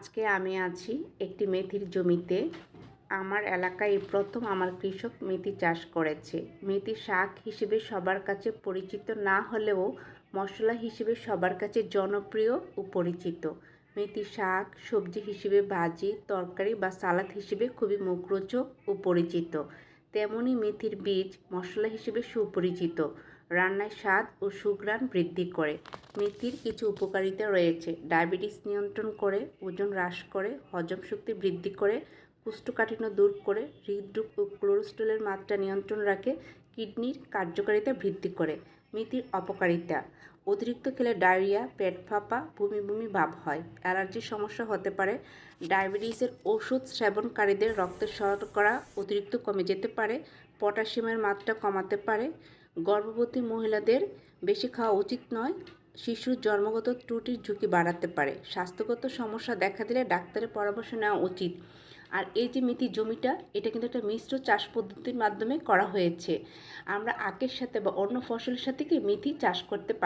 আজকে আমি আছি একটি মেথির জমিতে। আমার এলাকায় এই প্রথম আমার কৃষক মেথি চাষ করেছে। মেথি শাক হিসেবে সবার কাছে পরিচিত না হলেও মশলা হিসেবে সবার কাছে জনপ্রিয় ও পরিচিত। মেথি শাক সবজি হিসেবে ভাজি, তরকারি বা সালাদ হিসেবে খুবই মুখরোচক ও পরিচিত। তেমনি মেথির বীজ মশলা হিসেবে সুপরিচিত। রান্নায় স্বাদ ও সুঘ্রাণ বৃদ্ধি করে। মেথির কিছু উপকারিতা রয়েছে। ডায়াবেটিস নিয়ন্ত্রণ করে, ওজন হ্রাস করে, হজম শক্তি বৃদ্ধি করে, কোষ্ঠকাঠিন্য দূর করে, হৃদরোগ ও কোলেস্টেরলের মাত্রা নিয়ন্ত্রণ রাখে, কিডনির কার্যকারিতা বৃদ্ধি করে। মেথির অপকারিতা: অতিরিক্ত খেলে ডায়রিয়া, পেট ফাঁপা, বমি বমি ভাব হয়, অ্যালার্জির সমস্যা হতে পারে। ডায়াবেটিসের ওষুধ সেবনকারীদের রক্তের শর্করা অতিরিক্ত কমে যেতে পারে, পটাশিয়ামের মাত্রা কমাতে পারে। গর্ভবতী মহিলাদের বেশি খাওয়া উচিত নয়, শিশুর জন্মগত ত্রুটির ঝুঁকি বাড়াতে পারে। স্বাস্থ্যগত সমস্যা দেখা দিলে ডাক্তারের পরামর্শ নেওয়া উচিত। আর এই যে মেথি জমিটা, এটা কিন্তু একটা মিশ্র চাষ পদ্ধতির মাধ্যমে করা হয়েছে। আমরা আখের সাথে বা অন্য ফসলের সাথে কি মেথি চাষ করতে পারি।